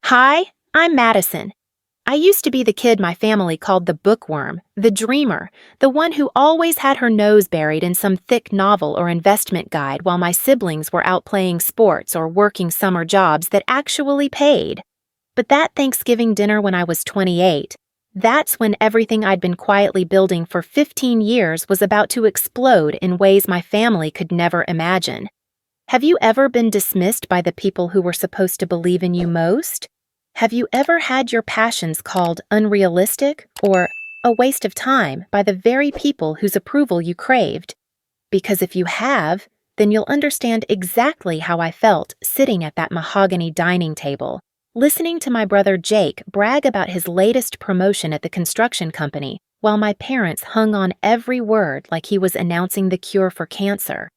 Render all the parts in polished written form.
Hi, I'm Madison. I used to be the kid my family called the bookworm, the dreamer, the one who always had her nose buried in some thick novel or investment guide while my siblings were out playing sports or working summer jobs that actually paid. But that Thanksgiving dinner when I was 28, that's when everything I'd been quietly building for 15 years was about to explode in ways my family could never imagine. Have you ever been dismissed by the people who were supposed to believe in you most? Have you ever had your passions called unrealistic or a waste of time by the very people whose approval you craved? Because if you have, then you'll understand exactly how I felt sitting at that mahogany dining table, listening to my brother Jake brag about his latest promotion at the construction company, while my parents hung on every word like he was announcing the cure for cancer.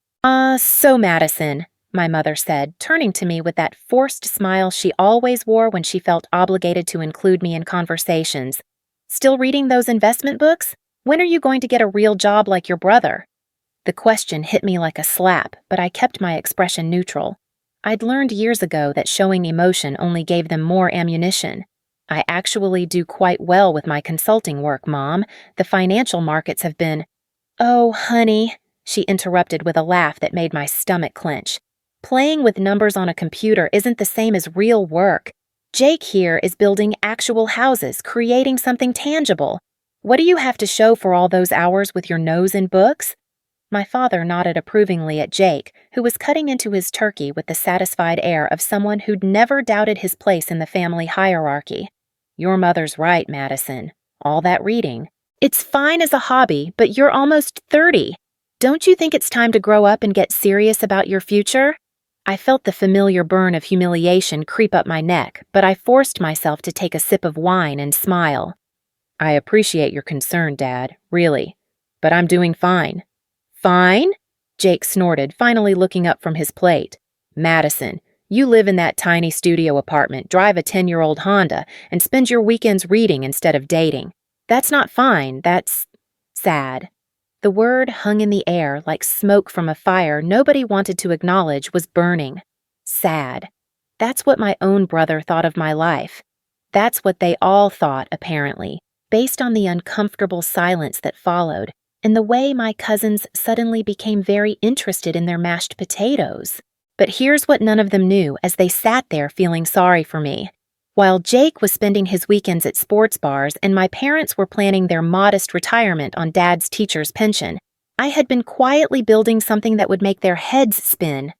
So Madison, my mother said, turning to me with that forced smile she always wore when she felt obligated to include me in conversations. Still reading those investment books? When are you going to get a real job like your brother? The question hit me like a slap, but I kept my expression neutral. I'd learned years ago that showing emotion only gave them more ammunition. I actually do quite well with my consulting work, Mom. The financial markets have been— Oh, honey, she interrupted with a laugh that made my stomach clench. Playing with numbers on a computer isn't the same as real work. Jake here is building actual houses, creating something tangible. What do you have to show for all those hours with your nose in books? My father nodded approvingly at Jake, who was cutting into his turkey with the satisfied air of someone who'd never doubted his place in the family hierarchy. Your mother's right, Madison. All that reading. It's fine as a hobby, but you're almost 30. Don't you think it's time to grow up and get serious about your future? I felt the familiar burn of humiliation creep up my neck, but I forced myself to take a sip of wine and smile. I appreciate your concern, Dad, really. But I'm doing fine. Fine? Jake snorted, finally looking up from his plate. Madison, you live in that tiny studio apartment, drive a 10-year-old Honda, and spend your weekends reading instead of dating. That's not fine, that's sad. The word hung in the air like smoke from a fire nobody wanted to acknowledge was burning. Sad. That's what my own brother thought of my life. That's what they all thought, apparently, based on the uncomfortable silence that followed, and the way my cousins suddenly became very interested in their mashed potatoes. But here's what none of them knew as they sat there feeling sorry for me. While Jake was spending his weekends at sports bars and my parents were planning their modest retirement on Dad's teacher's pension, I had been quietly building something that would make their heads spin.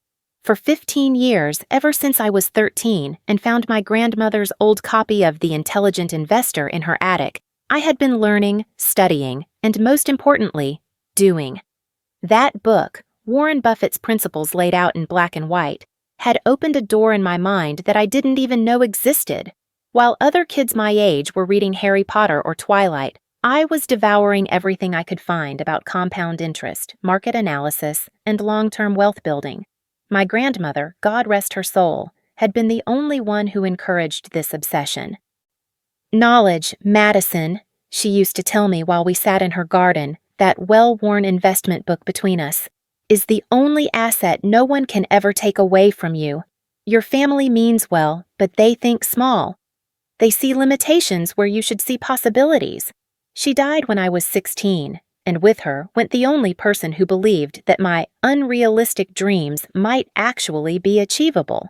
For 15 years, ever since I was 13 and found my grandmother's old copy of The Intelligent Investor in her attic, I had been learning, studying, and most importantly, doing. That book, Warren Buffett's Principles laid out in black and white, had opened a door in my mind that I didn't even know existed. While other kids my age were reading Harry Potter or Twilight, I was devouring everything I could find about compound interest, market analysis, and long-term wealth building. My grandmother, God rest her soul, had been the only one who encouraged this obsession. Knowledge, Madison, she used to tell me while we sat in her garden, that well-worn investment book between us, is the only asset no one can ever take away from you. Your family means well, but they think small. They see limitations where you should see possibilities. She died when I was 16, and with her went the only person who believed that my unrealistic dreams might actually be achievable.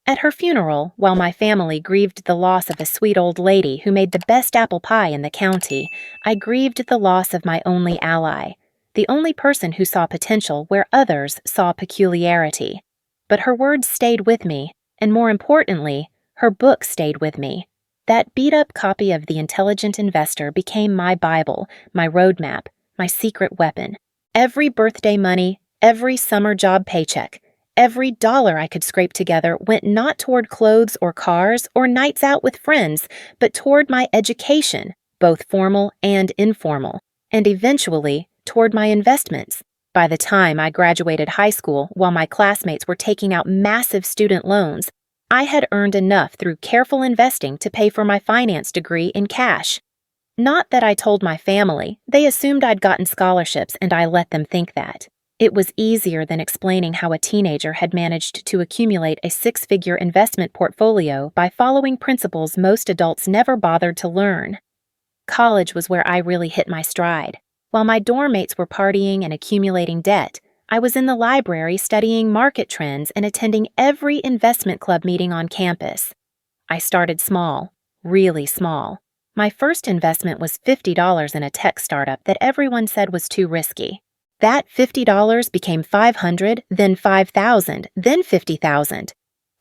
At her funeral, while my family grieved the loss of a sweet old lady who made the best apple pie in the county, I grieved the loss of my only ally, the only person who saw potential where others saw peculiarity. But her words stayed with me, and more importantly, her book stayed with me. That beat-up copy of The Intelligent Investor became my Bible, my roadmap, my secret weapon. Every birthday money, every summer job paycheck, every dollar I could scrape together went not toward clothes or cars or nights out with friends, but toward my education, both formal and informal, and eventually toward my investments. By the time I graduated high school, while my classmates were taking out massive student loans, I had earned enough through careful investing to pay for my finance degree in cash. Not that I told my family, they assumed I'd gotten scholarships and I let them think that. It was easier than explaining how a teenager had managed to accumulate a six-figure investment portfolio by following principles most adults never bothered to learn. College was where I really hit my stride. While my dorm mates were partying and accumulating debt, I was in the library studying market trends and attending every investment club meeting on campus. I started small, really small. My first investment was $50 in a tech startup that everyone said was too risky. That $50 became $500, then $5,000, then $50,000.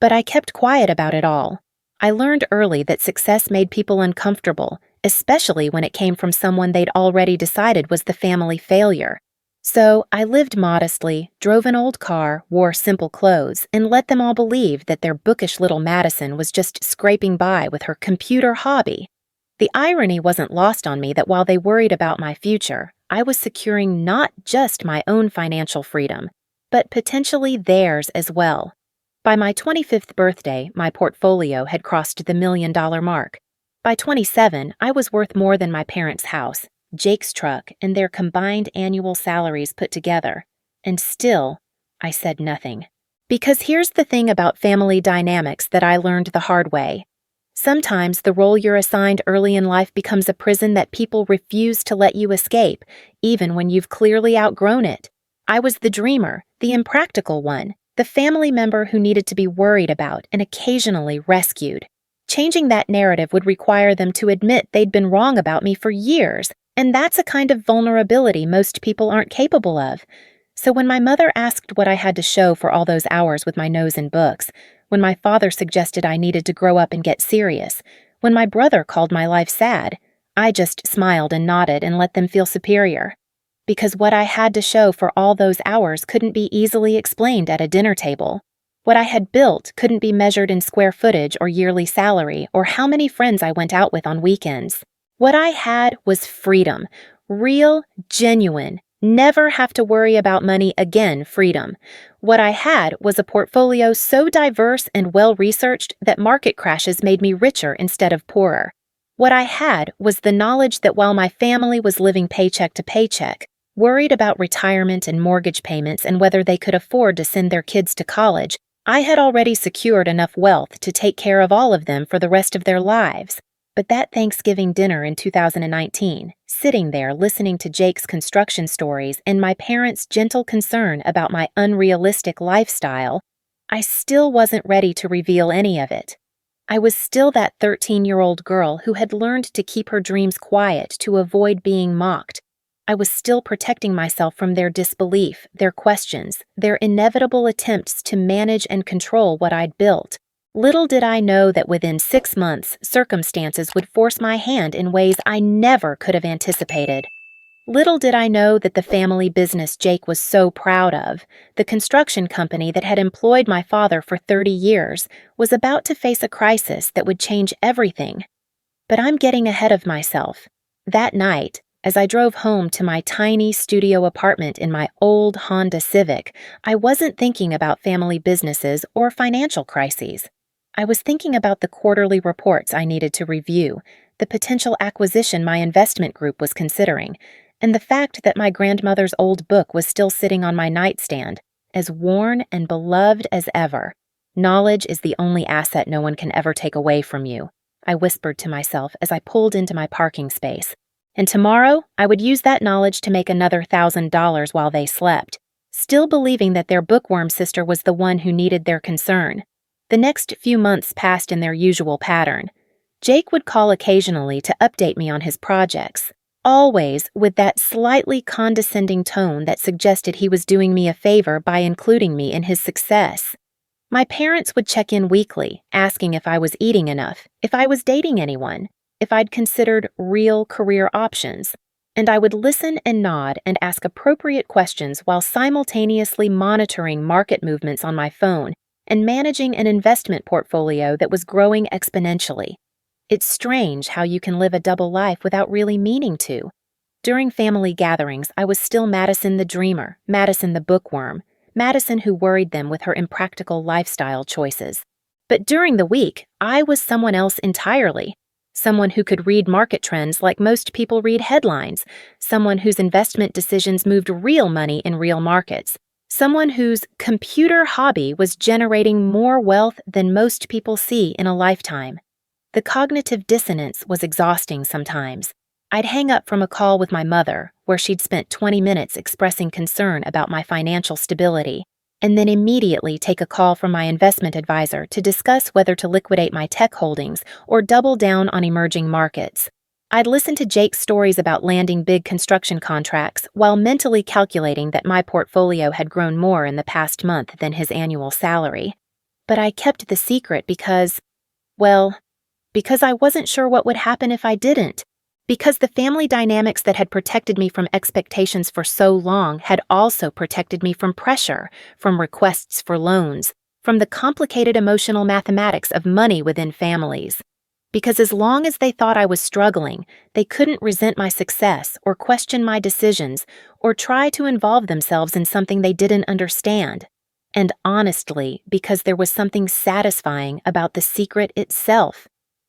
But I kept quiet about it all. I learned early that success made people uncomfortable, especially when it came from someone they'd already decided was the family failure. So I lived modestly, drove an old car, wore simple clothes, and let them all believe that their bookish little Madison was just scraping by with her computer hobby. The irony wasn't lost on me that while they worried about my future, I was securing not just my own financial freedom, but potentially theirs as well. By my 25th birthday, my portfolio had crossed the $1 million mark. By 27, I was worth more than my parents' house, Jake's truck, and their combined annual salaries put together. And still, I said nothing. Because here's the thing about family dynamics that I learned the hard way. Sometimes the role you're assigned early in life becomes a prison that people refuse to let you escape, even when you've clearly outgrown it. I was the dreamer, the impractical one, the family member who needed to be worried about and occasionally rescued. Changing that narrative would require them to admit they'd been wrong about me for years, and that's a kind of vulnerability most people aren't capable of. So when my mother asked what I had to show for all those hours with my nose in books, when my father suggested I needed to grow up and get serious, when my brother called my life sad, I just smiled and nodded and let them feel superior. Because what I had to show for all those hours couldn't be easily explained at a dinner table. What I had built couldn't be measured in square footage or yearly salary or how many friends I went out with on weekends. What I had was freedom, real, genuine, never have to worry about money again freedom. What I had was a portfolio so diverse and well-researched that market crashes made me richer instead of poorer. What I had was the knowledge that while my family was living paycheck to paycheck, worried about retirement and mortgage payments and whether they could afford to send their kids to college, I had already secured enough wealth to take care of all of them for the rest of their lives. But that Thanksgiving dinner in 2019, sitting there listening to Jake's construction stories and my parents' gentle concern about my unrealistic lifestyle, I still wasn't ready to reveal any of it. I was still that 13-year-old girl who had learned to keep her dreams quiet to avoid being mocked. I was still protecting myself from their disbelief, their questions, their inevitable attempts to manage and control what I'd built. Little did I know that within 6 months, circumstances would force my hand in ways I never could have anticipated. Little did I know that the family business Jake was so proud of, the construction company that had employed my father for 30 years, was about to face a crisis that would change everything. But I'm getting ahead of myself. That night, as I drove home to my tiny studio apartment in my old Honda Civic, I wasn't thinking about family businesses or financial crises. I was thinking about the quarterly reports I needed to review, the potential acquisition my investment group was considering, and the fact that my grandmother's old book was still sitting on my nightstand, as worn and beloved as ever. Knowledge is the only asset no one can ever take away from you, I whispered to myself as I pulled into my parking space. And tomorrow, I would use that knowledge to make another $1,000 while they slept, still believing that their bookworm sister was the one who needed their concern. The next few months passed in their usual pattern. Jake would call occasionally to update me on his projects, always with that slightly condescending tone that suggested he was doing me a favor by including me in his success. My parents would check in weekly, asking if I was eating enough, if I was dating anyone, if I'd considered real career options, and I would listen and nod and ask appropriate questions while simultaneously monitoring market movements on my phone and managing an investment portfolio that was growing exponentially. It's strange how you can live a double life without really meaning to. During family gatherings, I was still Madison the dreamer, Madison the bookworm, Madison who worried them with her impractical lifestyle choices. But during the week, I was someone else entirely. someone who could read market trends like most people read headlines, someone whose investment decisions moved real money in real markets, someone whose computer hobby was generating more wealth than most people see in a lifetime. The cognitive dissonance was exhausting sometimes. I'd hang up from a call with my mother, where she'd spent 20 minutes expressing concern about my financial stability, and then immediately take a call from my investment advisor to discuss whether to liquidate my tech holdings or double down on emerging markets. I'd listen to Jake's stories about landing big construction contracts while mentally calculating that my portfolio had grown more in the past month than his annual salary. But I kept the secret because I wasn't sure what would happen if I didn't. Because the family dynamics that had protected me from expectations for so long had also protected me from pressure, from requests for loans, from the complicated emotional mathematics of money within families. Because as long as they thought I was struggling, they couldn't resent my success or question my decisions or try to involve themselves in something they didn't understand. And honestly, because there was something satisfying about the secret itself.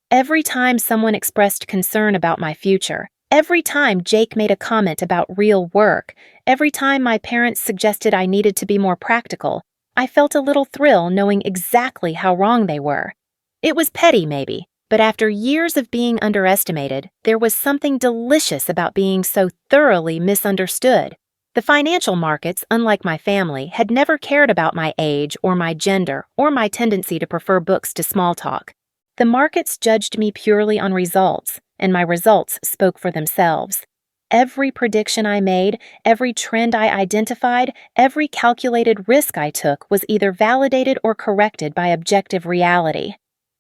Every time someone expressed concern about my future, every time Jake made a comment about real work, every time my parents suggested I needed to be more practical, I felt a little thrill knowing exactly how wrong they were. It was petty, maybe, but after years of being underestimated, there was something delicious about being so thoroughly misunderstood. The financial markets, unlike my family, had never cared about my age or my gender or my tendency to prefer books to small talk. The markets judged me purely on results, and my results spoke for themselves. Every prediction I made, every trend I identified, every calculated risk I took was either validated or corrected by objective reality.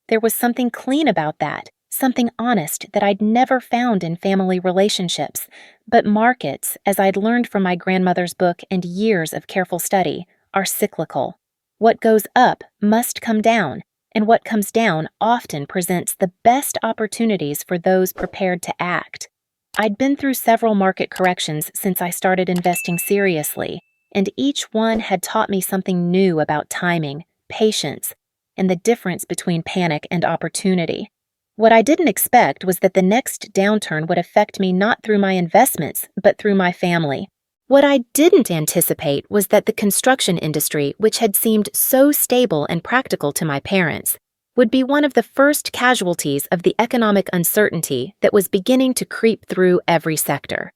There was something clean about that, something honest that I'd never found in family relationships. But markets, as I'd learned from my grandmother's book and years of careful study, are cyclical. What goes up must come down. And what comes down often presents the best opportunities for those prepared to act. I'd been through several market corrections since I started investing seriously, and each one had taught me something new about timing, patience, and the difference between panic and opportunity. What I didn't expect was that the next downturn would affect me not through my investments, but through my family. What I didn't anticipate was that the construction industry, which had seemed so stable and practical to my parents, would be one of the first casualties of the economic uncertainty that was beginning to creep through every sector.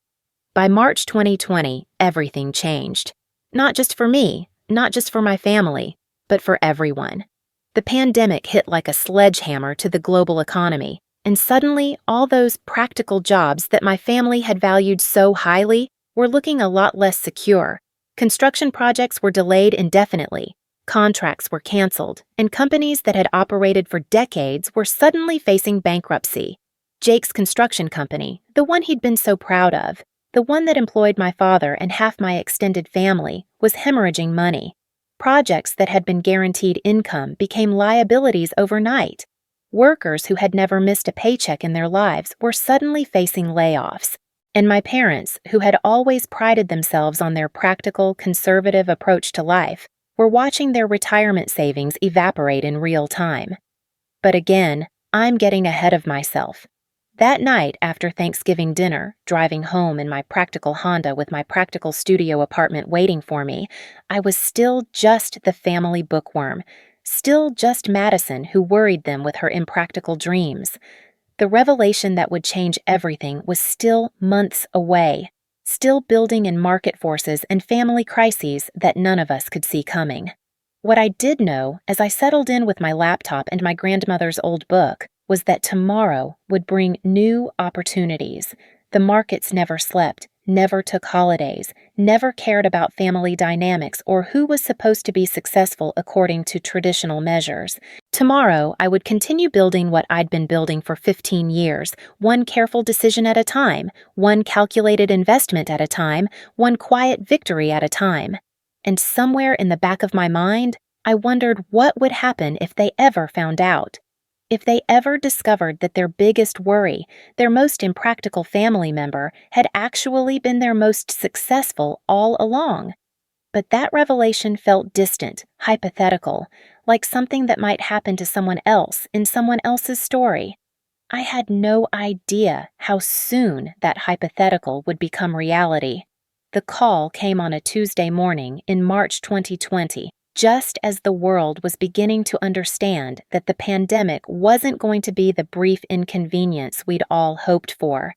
By March 2020, everything changed. Not just for me, not just for my family, but for everyone. The pandemic hit like a sledgehammer to the global economy, and suddenly all those practical jobs that my family had valued so highly were looking a lot less secure. Construction projects were delayed indefinitely, contracts were canceled, and companies that had operated for decades were suddenly facing bankruptcy. Jake's construction company, the one he'd been so proud of, the one that employed my father and half my extended family, was hemorrhaging money. Projects that had been guaranteed income became liabilities overnight. Workers who had never missed a paycheck in their lives were suddenly facing layoffs. And my parents, who had always prided themselves on their practical, conservative approach to life, were watching their retirement savings evaporate in real time. But again, I'm getting ahead of myself. That night after Thanksgiving dinner, driving home in my practical Honda with my practical studio apartment waiting for me, I was still just the family bookworm, still just Madison who worried them with her impractical dreams. The revelation that would change everything was still months away, still building in market forces and family crises that none of us could see coming. What I did know, as I settled in with my laptop and my grandmother's old book, was that tomorrow would bring new opportunities. The markets never slept, never took holidays, never cared about family dynamics or who was supposed to be successful according to traditional measures. Tomorrow, I would continue building what I'd been building for 15 years, one careful decision at a time, one calculated investment at a time, one quiet victory at a time. And somewhere in the back of my mind, I wondered what would happen if they ever found out. If they ever discovered that their biggest worry, their most impractical family member, had actually been their most successful all along. But that revelation felt distant, hypothetical, like something that might happen to someone else in someone else's story. I had no idea how soon that hypothetical would become reality. The call came on a Tuesday morning in March 2020, just as the world was beginning to understand that the pandemic wasn't going to be the brief inconvenience we'd all hoped for.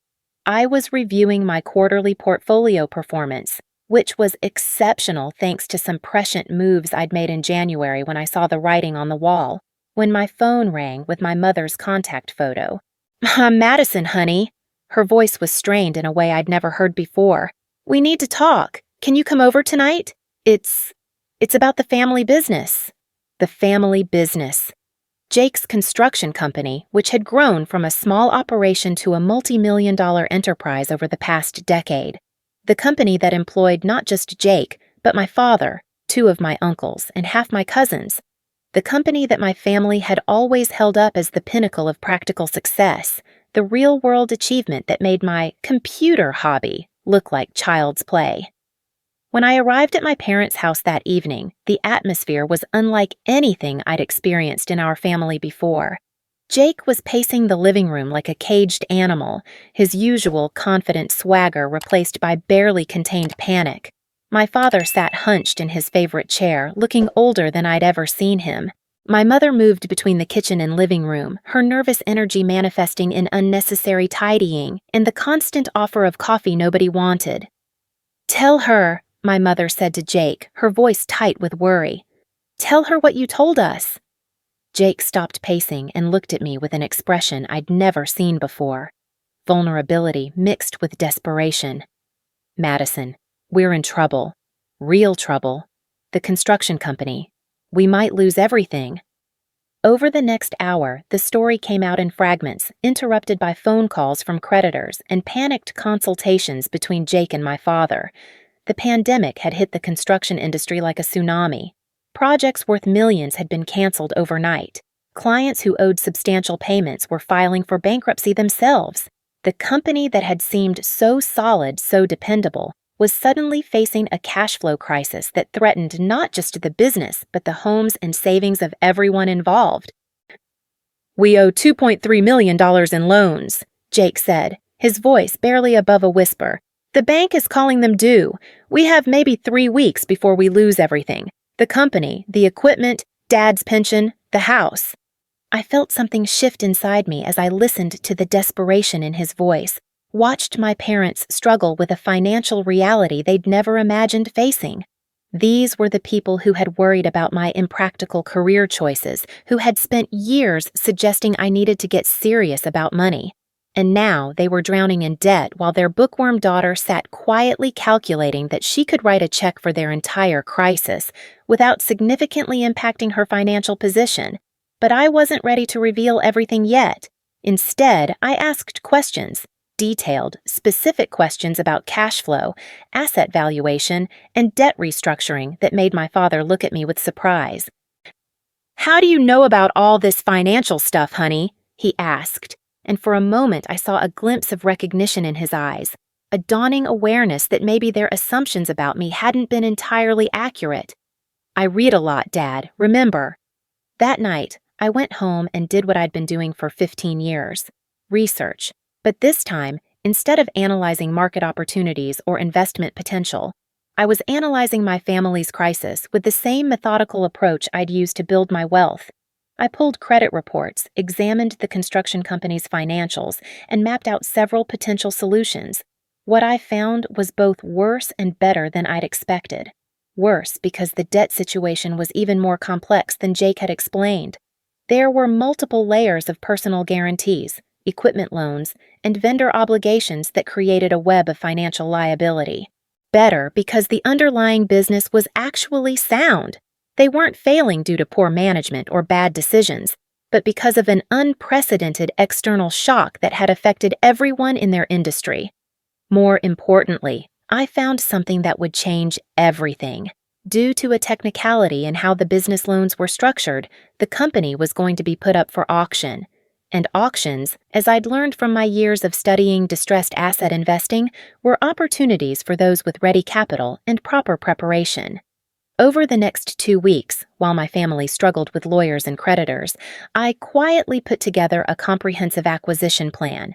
I was reviewing my quarterly portfolio performance, which was exceptional thanks to some prescient moves I'd made in January when I saw the writing on the wall, when my phone rang with my mother's contact photo. "I'm Madison, honey." Her voice was strained in a way I'd never heard before. "We need to talk. Can you come over tonight? It's about the family business." The family business. Jake's construction company, which had grown from a small operation to a multi-million-dollar enterprise over the past decade. The company that employed not just Jake, but my father, 2 of my uncles, and half my cousins. The company that my family had always held up as the pinnacle of practical success, the real-world achievement that made my computer hobby look like child's play. When I arrived at my parents' house that evening, the atmosphere was unlike anything I'd experienced in our family before. Jake was pacing the living room like a caged animal, his usual confident swagger replaced by barely contained panic. My father sat hunched in his favorite chair, looking older than I'd ever seen him. My mother moved between the kitchen and living room, her nervous energy manifesting in unnecessary tidying and the constant offer of coffee nobody wanted. "Tell her," my mother said to Jake, her voice tight with worry. "Tell her what you told us." Jake stopped pacing and looked at me with an expression I'd never seen before. Vulnerability mixed with desperation. "Madison, we're in trouble. Real trouble. The construction company. We might lose everything." Over the next hour, the story came out in fragments, interrupted by phone calls from creditors and panicked consultations between Jake and my father. The pandemic had hit the construction industry like a tsunami. Projects worth millions had been canceled overnight. Clients who owed substantial payments were filing for bankruptcy themselves. The company that had seemed so solid, so dependable, was suddenly facing a cash flow crisis that threatened not just the business, but the homes and savings of everyone involved. "We owe $2.3 million in loans," Jake said, his voice barely above a whisper. "The bank is calling them due. We have maybe 3 weeks before we lose everything. The company, the equipment, Dad's pension, the house." I felt something shift inside me as I listened to the desperation in his voice, watched my parents struggle with a financial reality they'd never imagined facing. These were the people who had worried about my impractical career choices, who had spent years suggesting I needed to get serious about money. And now they were drowning in debt while their bookworm daughter sat quietly calculating that she could write a check for their entire crisis without significantly impacting her financial position. But I wasn't ready to reveal everything yet. Instead, I asked questions, detailed, specific questions about cash flow, asset valuation, and debt restructuring that made my father look at me with surprise. "How do you know about all this financial stuff, honey?" he asked. And for a moment I saw a glimpse of recognition in his eyes, a dawning awareness that maybe their assumptions about me hadn't been entirely accurate. "I read a lot, Dad, remember." That night, I went home and did what I'd been doing for 15 years, research. But this time, instead of analyzing market opportunities or investment potential, I was analyzing my family's crisis with the same methodical approach I'd used to build my wealth. I pulled credit reports, examined the construction company's financials, and mapped out several potential solutions. What I found was both worse and better than I'd expected. Worse because the debt situation was even more complex than Jake had explained. There were multiple layers of personal guarantees, equipment loans, and vendor obligations that created a web of financial liability. Better because the underlying business was actually sound. They weren't failing due to poor management or bad decisions, but because of an unprecedented external shock that had affected everyone in their industry. More importantly, I found something that would change everything. Due to a technicality in how the business loans were structured, the company was going to be put up for auction. And auctions, as I'd learned from my years of studying distressed asset investing, were opportunities for those with ready capital and proper preparation. Over the next 2 weeks, while my family struggled with lawyers and creditors, I quietly put together a comprehensive acquisition plan.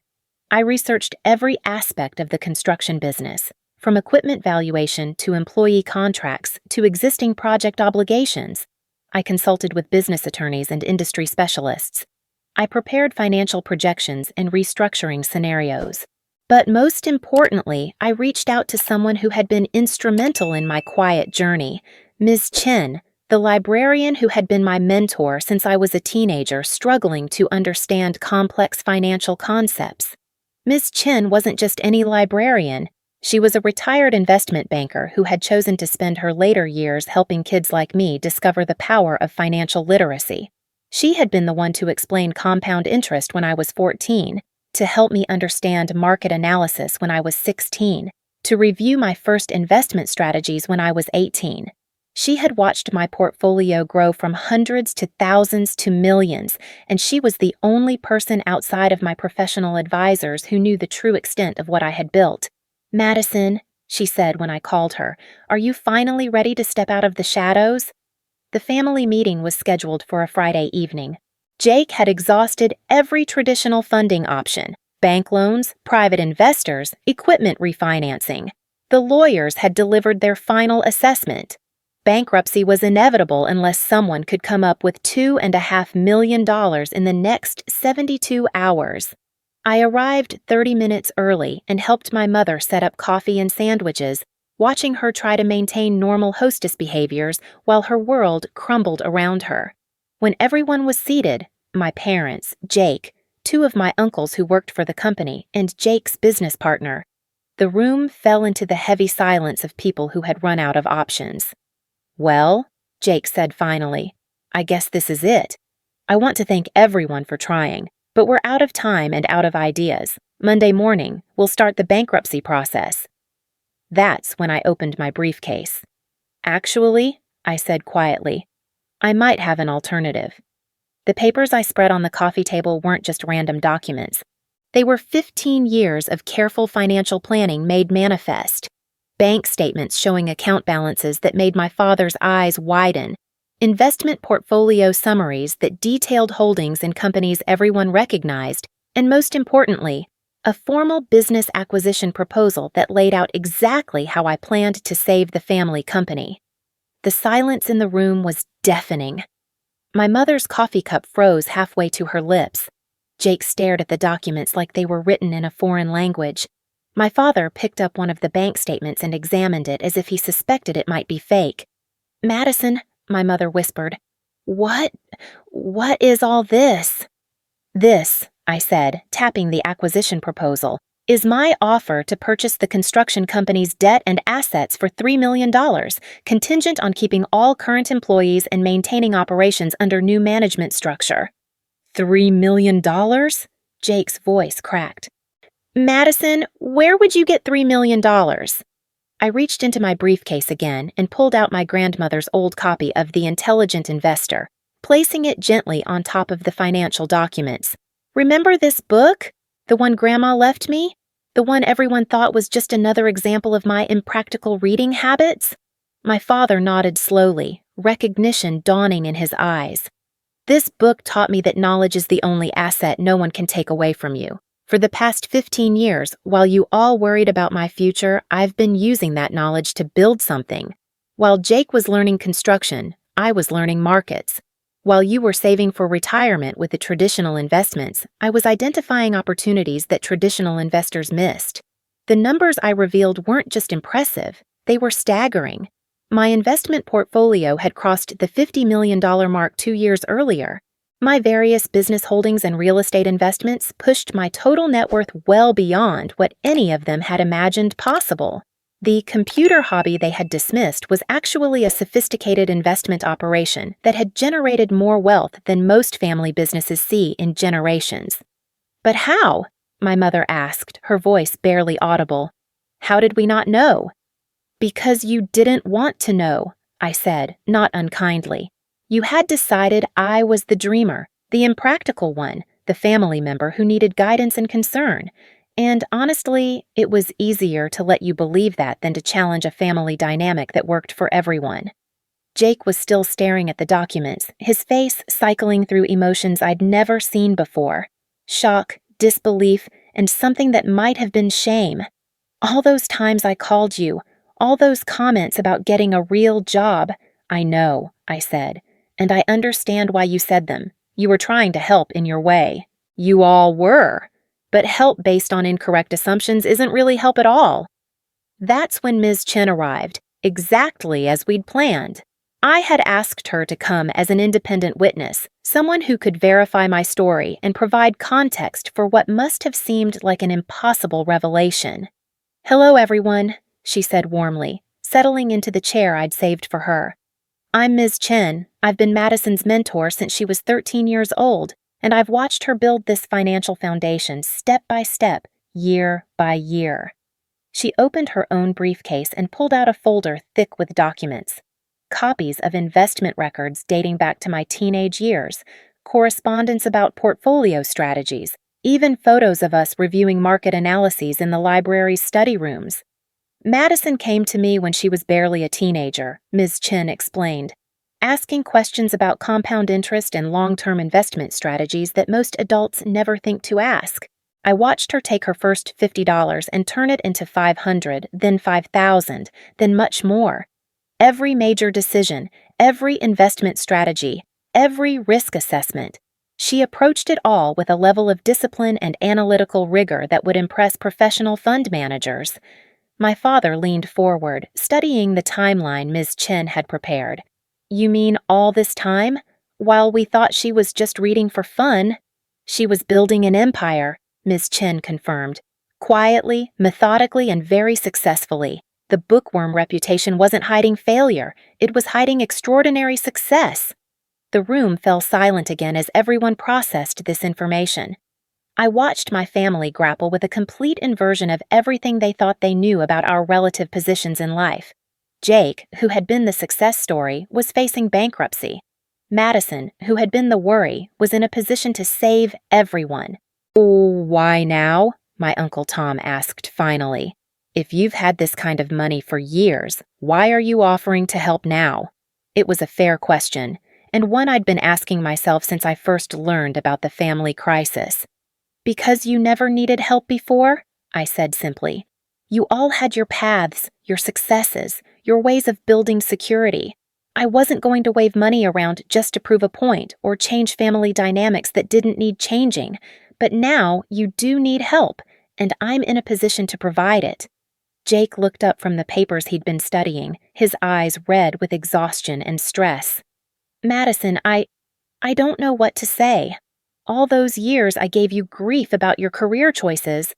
I researched every aspect of the construction business, from equipment valuation to employee contracts to existing project obligations. I consulted with business attorneys and industry specialists. I prepared financial projections and restructuring scenarios. But most importantly, I reached out to someone who had been instrumental in my quiet journey, Ms. Chen, the librarian who had been my mentor since I was a teenager struggling to understand complex financial concepts. Ms. Chen wasn't just any librarian. She was a retired investment banker who had chosen to spend her later years helping kids like me discover the power of financial literacy. She had been the one to explain compound interest when I was 14, to help me understand market analysis when I was 16, to review my first investment strategies when I was 18. She had watched my portfolio grow from hundreds to thousands to millions, and she was the only person outside of my professional advisors who knew the true extent of what I had built. "Madison," she said when I called her, "are you finally ready to step out of the shadows?" The family meeting was scheduled for a Friday evening. Jake had exhausted every traditional funding option: bank loans, private investors, equipment refinancing. The lawyers had delivered their final assessment. Bankruptcy was inevitable unless someone could come up with $2.5 million in the next 72 hours. I arrived 30 minutes early and helped my mother set up coffee and sandwiches, watching her try to maintain normal hostess behaviors while her world crumbled around her. When everyone was seated, my parents, Jake, two of my uncles who worked for the company, and Jake's business partner, the room fell into the heavy silence of people who had run out of options. "Well," Jake said finally, "I guess this is it. I want to thank everyone for trying, but we're out of time and out of ideas. Monday morning, we'll start the bankruptcy process." That's when I opened my briefcase. "Actually," I said quietly, "I might have an alternative." The papers I spread on the coffee table weren't just random documents. They were 15 years of careful financial planning made manifest. Bank statements showing account balances that made my father's eyes widen. Investment portfolio summaries that detailed holdings in companies everyone recognized. And most importantly, a formal business acquisition proposal that laid out exactly how I planned to save the family company. The silence in the room was deafening. My mother's coffee cup froze halfway to her lips. Jake stared at the documents like they were written in a foreign language. My father picked up one of the bank statements and examined it as if he suspected it might be fake. "Madison," my mother whispered, What is all this?" "This," I said, tapping the acquisition proposal, "is my offer to purchase the construction company's debt and assets for $3 million, contingent on keeping all current employees and maintaining operations under new management structure." $3 million? Jake's voice cracked. "Madison, where would you get $3 million? I reached into my briefcase again and pulled out my grandmother's old copy of The Intelligent Investor, placing it gently on top of the financial documents. "Remember this book? The one Grandma left me? The one everyone thought was just another example of my impractical reading habits?" My father nodded slowly, recognition dawning in his eyes. "This book taught me that knowledge is the only asset no one can take away from you. For the past 15 years, while you all worried about my future, I've been using that knowledge to build something. While Jake was learning construction, I was learning markets. While you were saving for retirement with the traditional investments, I was identifying opportunities that traditional investors missed. The numbers I revealed weren't just impressive, they were staggering. My investment portfolio had crossed the $50 million mark 2 years earlier. My various business holdings and real estate investments pushed my total net worth well beyond what any of them had imagined possible. The computer hobby they had dismissed was actually a sophisticated investment operation that had generated more wealth than most family businesses see in generations. "But how?" my mother asked, her voice barely audible. "How did we not know?" "Because you didn't want to know," I said, not unkindly. "You had decided I was the dreamer, the impractical one, the family member who needed guidance and concern. And honestly, it was easier to let you believe that than to challenge a family dynamic that worked for everyone." Jake was still staring at the documents, his face cycling through emotions I'd never seen before. Shock, disbelief, and something that might have been shame. All those times I called you, all those comments about getting a real job. I know, I said, and I understand why you said them. You were trying to help in your way. You all were. But help based on incorrect assumptions isn't really help at all. That's when Ms. Chen arrived, exactly as we'd planned. I had asked her to come as an independent witness, someone who could verify my story and provide context for what must have seemed like an impossible revelation. "Hello, everyone," she said warmly, settling into the chair I'd saved for her. "I'm Ms. Chen. I've been Madison's mentor since she was 13 years old, and I've watched her build this financial foundation step by step, year by year." She opened her own briefcase and pulled out a folder thick with documents. Copies of investment records dating back to my teenage years, correspondence about portfolio strategies, even photos of us reviewing market analyses in the library's study rooms. "Madison came to me when she was barely a teenager," Ms. Chen explained, asking questions about compound interest and long-term investment strategies that most adults never think to ask. I watched her take her first $50 and turn it into $500, then $5,000, then much more. Every major decision, every investment strategy, every risk assessment. She approached it all with a level of discipline and analytical rigor that would impress professional fund managers. My father leaned forward, studying the timeline Ms. Chen had prepared. "You mean all this time? While we thought she was just reading for fun?" "She was building an empire," Ms. Chen confirmed. "Quietly, methodically, and very successfully. The Bookworm reputation wasn't hiding failure, it was hiding extraordinary success." The room fell silent again as everyone processed this information. I watched my family grapple with a complete inversion of everything they thought they knew about our relative positions in life. Jake, who had been the success story, was facing bankruptcy. Madison, who had been the worry, was in a position to save everyone. "Why now?" my Uncle Tom asked finally. "If you've had this kind of money for years, why are you offering to help now?" It was a fair question, and one I'd been asking myself since I first learned about the family crisis. "Because you never needed help before," I said simply. "You all had your paths, your successes, your ways of building security. I wasn't going to wave money around just to prove a point or change family dynamics that didn't need changing. But now you do need help, and I'm in a position to provide it." Jake looked up from the papers he'd been studying, his eyes red with exhaustion and stress. "Madison, I don't know what to say. All those years I gave you grief about your career choices."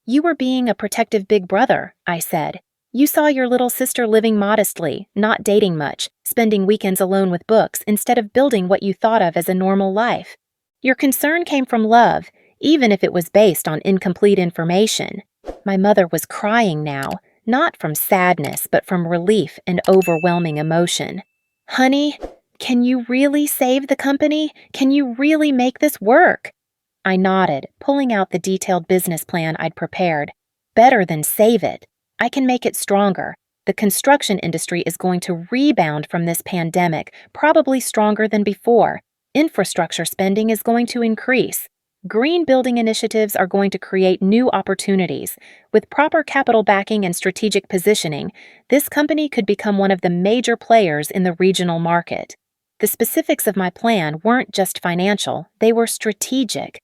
"You were being a protective big brother," I said. "You saw your little sister living modestly, not dating much, spending weekends alone with books instead of building what you thought of as a normal life. Your concern came from love, even if it was based on incomplete information." My mother was crying now, not from sadness, but from relief and overwhelming emotion. "Honey, can you really save the company? Can you really make this work?" I nodded, pulling out the detailed business plan I'd prepared. "Better than save it. I can make it stronger. The construction industry is going to rebound from this pandemic, probably stronger than before. Infrastructure spending is going to increase. Green building initiatives are going to create new opportunities. With proper capital backing and strategic positioning, this company could become one of the major players in the regional market." The specifics of my plan weren't just financial, they were strategic.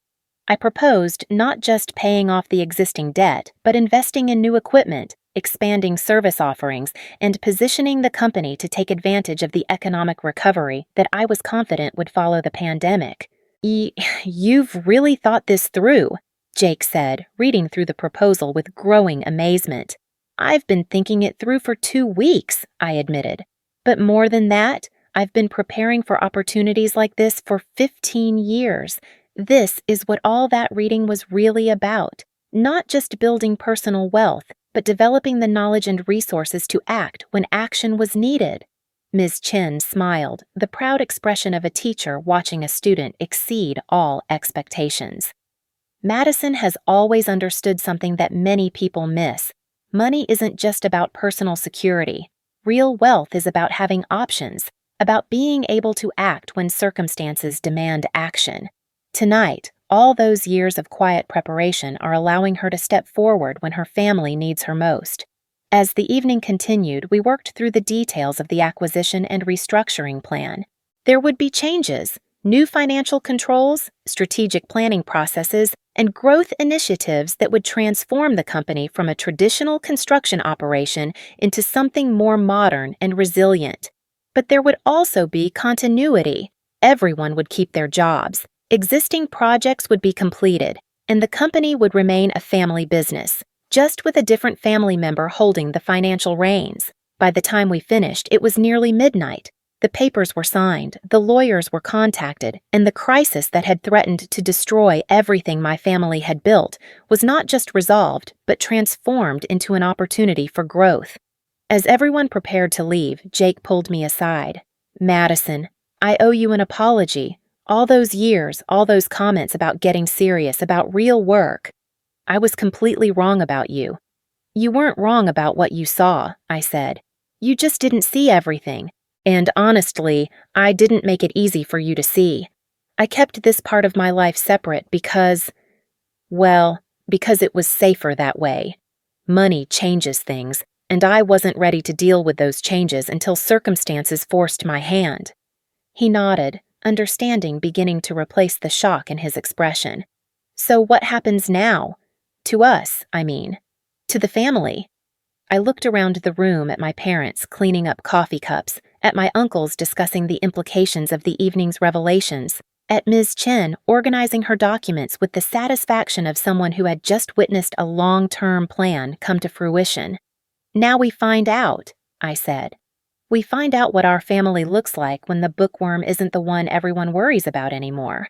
I proposed not just paying off the existing debt, but investing in new equipment, expanding service offerings, and positioning the company to take advantage of the economic recovery that I was confident would follow the pandemic. "You've really thought this through," Jake said, reading through the proposal with growing amazement. "I've been thinking it through for 2 weeks," I admitted. "But more than that, I've been preparing for opportunities like this for 15 years. This is what all that reading was really about. Not just building personal wealth, but developing the knowledge and resources to act when action was needed." Ms. Chen smiled, the proud expression of a teacher watching a student exceed all expectations. "Madison has always understood something that many people miss. Money isn't just about personal security. Real wealth is about having options, about being able to act when circumstances demand action. Tonight, all those years of quiet preparation are allowing her to step forward when her family needs her most. As the evening continued, we worked through the details of the acquisition and restructuring plan. There would be changes, new financial controls, strategic planning processes, and growth initiatives that would transform the company from a traditional construction operation into something more modern and resilient. But there would also be continuity. Everyone would keep their jobs, existing projects would be completed, and the company would remain a family business, just with a different family member holding the financial reins. By the time we finished, it was nearly midnight. The papers were signed, the lawyers were contacted, and the crisis that had threatened to destroy everything my family had built was not just resolved, but transformed into an opportunity for growth. As everyone prepared to leave, Jake pulled me aside. "Madison, I owe you an apology. All those years, all those comments about getting serious, about real work. I was completely wrong about you." "You weren't wrong about what you saw," I said. "You just didn't see everything. And honestly, I didn't make it easy for you to see. I kept this part of my life separate because it was safer that way. Money changes things, and I wasn't ready to deal with those changes until circumstances forced my hand." He nodded, understanding beginning to replace the shock in his expression. "So what happens now? To us, I mean. To the family." I looked around the room at my parents cleaning up coffee cups, at my uncles discussing the implications of the evening's revelations, at Ms. Chen organizing her documents with the satisfaction of someone who had just witnessed a long-term plan come to fruition. "Now we find out," I said. "We find out what our family looks like when the bookworm isn't the one everyone worries about anymore."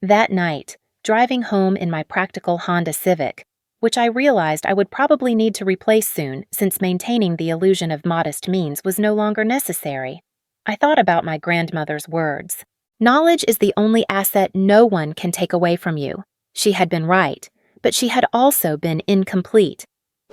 That night, driving home in my practical Honda Civic, which I realized I would probably need to replace soon since maintaining the illusion of modest means was no longer necessary, I thought about my grandmother's words. "Knowledge is the only asset no one can take away from you." She had been right, but she had also been incomplete.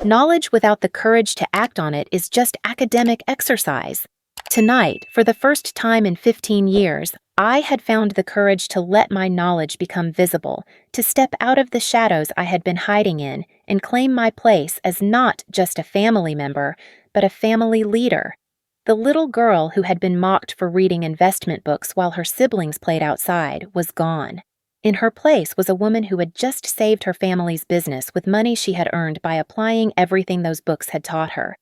Knowledge without the courage to act on it is just academic exercise. Tonight, for the first time in 15 years, I had found the courage to let my knowledge become visible, to step out of the shadows I had been hiding in and claim my place as not just a family member, but a family leader. The little girl who had been mocked for reading investment books while her siblings played outside was gone. In her place was a woman who had just saved her family's business with money she had earned by applying everything those books had taught her.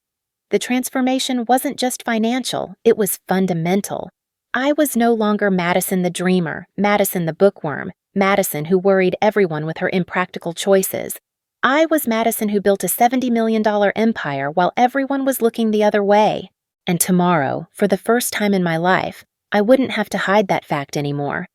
The transformation wasn't just financial, it was fundamental. I was no longer Madison the dreamer, Madison the bookworm, Madison who worried everyone with her impractical choices. I was Madison who built a $70 million empire while everyone was looking the other way. And tomorrow, for the first time in my life, I wouldn't have to hide that fact anymore.